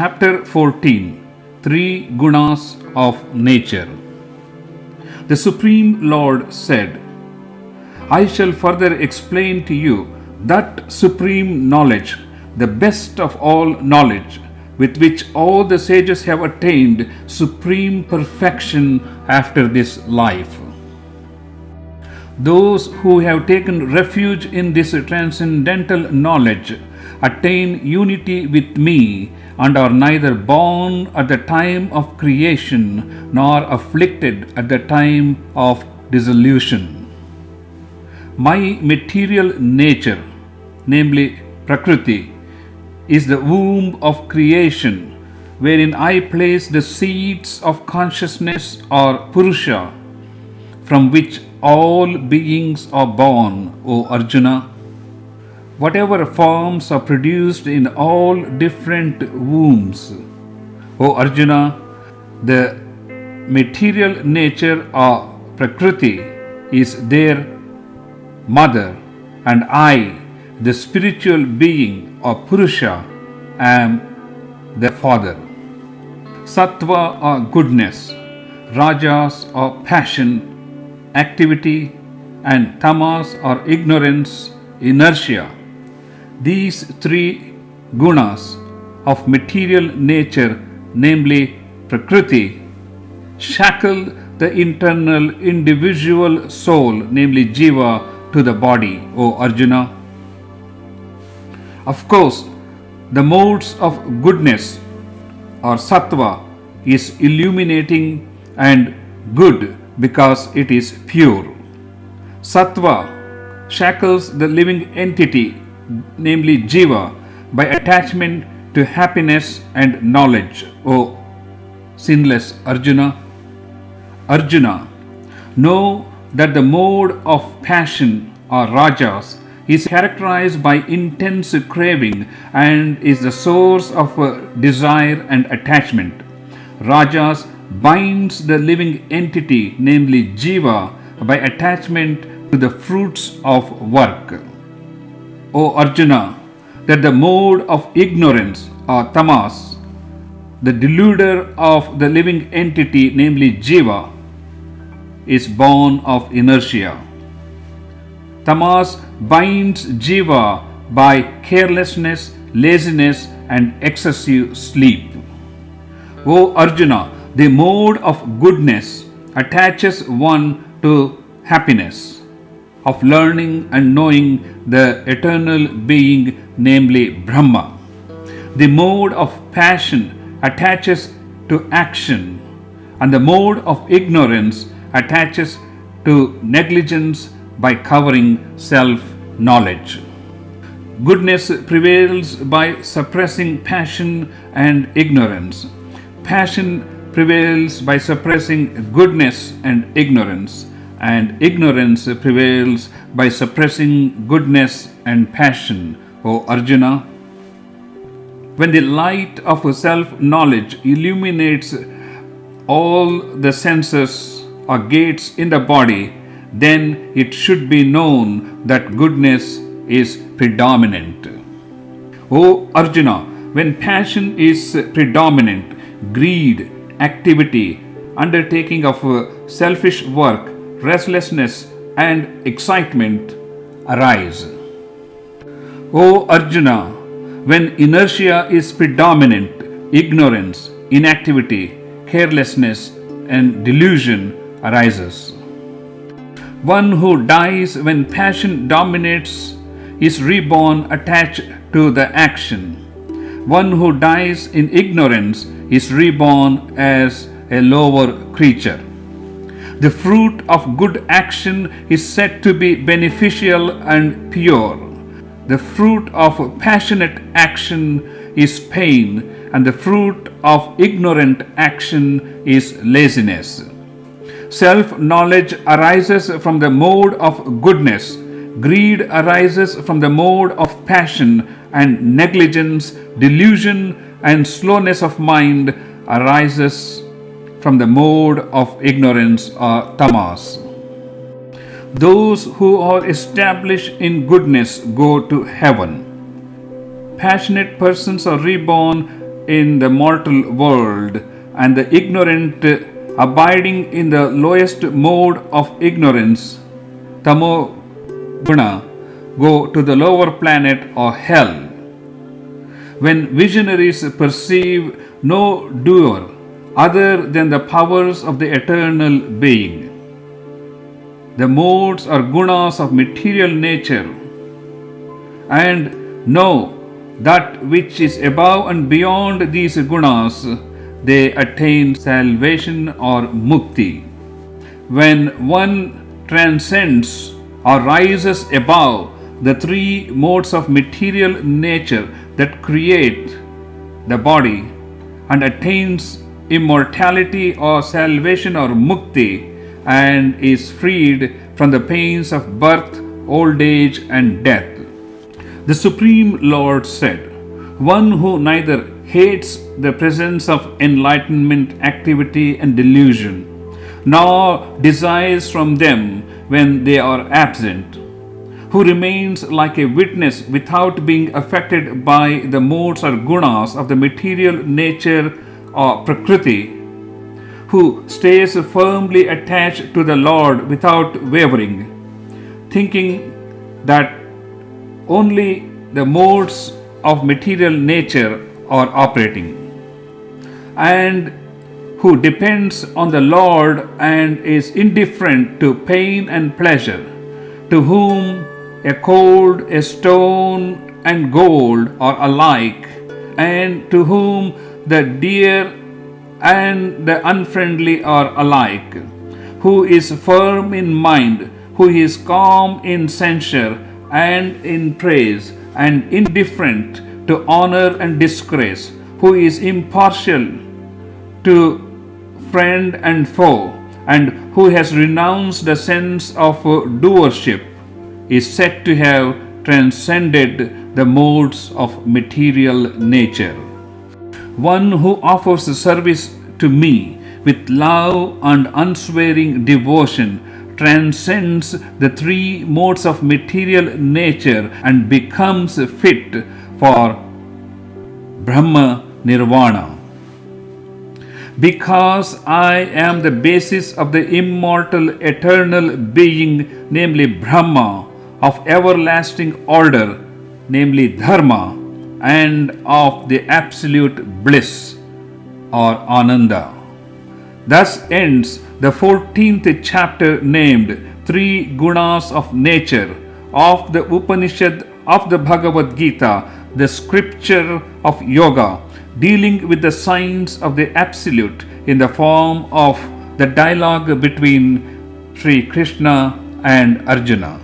Chapter 14, Three Gunas of Nature. The Supreme Lord said, I shall further explain to you that supreme knowledge, the best of all knowledge, with which all the sages have attained supreme perfection after this life. Those who have taken refuge in this transcendental knowledge attain unity with me and are neither born at the time of creation nor afflicted at the time of dissolution. My material nature, namely Prakriti, is the womb of creation, wherein I place the seeds of consciousness or Purusha, from which all beings are born, O Arjuna. Whatever forms are produced in all different wombs, O Arjuna, the material nature or Prakriti is their mother, and I, the spiritual being or Purusha, am the father. Sattva or goodness, Rajas or passion, activity, and Tamas or ignorance, inertia. These three gunas of material nature, namely Prakriti, shackle the internal individual soul, namely Jiva, to the body, O Arjuna. Of course, the modes of goodness or sattva is illuminating and good because it is pure. Sattva shackles the living entity, namely Jiva, by attachment to happiness and knowledge, O sinless Arjuna. Arjuna, know that the mode of passion or rajas is characterized by intense craving and is the source of desire and attachment. Rajas binds the living entity, namely Jiva, by attachment to the fruits of work. O Arjuna, that the mode of ignorance or tamas, the deluder of the living entity, namely Jiva, is born of inertia. Tamas binds Jiva by carelessness, laziness, and excessive sleep. O Arjuna, the mode of goodness attaches one to happiness, of learning and knowing the eternal being, namely Brahma. The mode of passion attaches to action, and the mode of ignorance attaches to negligence by covering self-knowledge. Goodness prevails by suppressing passion and ignorance. Passion prevails by suppressing goodness and ignorance, and ignorance prevails by suppressing goodness and passion, O Arjuna. When the light of self-knowledge illuminates all the senses or gates in the body, then it should be known that goodness is predominant. O Arjuna, when passion is predominant, greed, activity, undertaking of selfish work, restlessness, and excitement arise. O Arjuna, when inertia is predominant, ignorance, inactivity, carelessness, and delusion arises. One who dies when passion dominates is reborn attached to the action. One who dies in ignorance is reborn as a lower creature. The fruit of good action is said to be beneficial and pure. The fruit of passionate action is pain, and the fruit of ignorant action is laziness. Self-knowledge arises from the mode of goodness, greed arises from the mode of passion, and negligence, delusion, and slowness of mind arises from the mode of ignorance or tamas. Those who are established in goodness go to heaven. Passionate persons are reborn in the mortal world, and the ignorant abiding in the lowest mode of ignorance, tamo guna, go to the lower planet or hell. When visionaries perceive no doer other than the powers of the eternal being, the modes or gunas of material nature, and know that which is above and beyond these gunas, they attain salvation or mukti. When one transcends or rises above the three modes of material nature that create the body and attains immortality or salvation or mukti, and is freed from the pains of birth, old age, and death. The Supreme Lord said, "One who neither hates the presence of enlightenment, activity, and delusion, nor desires from them when they are absent, who remains like a witness without being affected by the modes or gunas of the material nature or prakriti, who stays firmly attached to the Lord without wavering, thinking that only the modes of material nature are operating, and who depends on the Lord and is indifferent to pain and pleasure, to whom a cold, a stone, and gold are alike, and to whom the dear and the unfriendly are alike, who is firm in mind, who is calm in censure and in praise, and indifferent to honor and disgrace, who is impartial to friend and foe, and who has renounced the sense of doership, is said to have transcended the modes of material nature. One who offers service to me with love and unswearing devotion transcends the three modes of material nature and becomes fit for Brahma Nirvana. Because I am the basis of the immortal eternal being, namely Brahma, of everlasting order, namely Dharma, and of the absolute bliss or Ananda. Thus ends the 14th chapter named Three Gunas of Nature of the Upanishad of the Bhagavad Gita, the scripture of yoga, dealing with the science of the absolute in the form of the dialogue between Sri Krishna and Arjuna.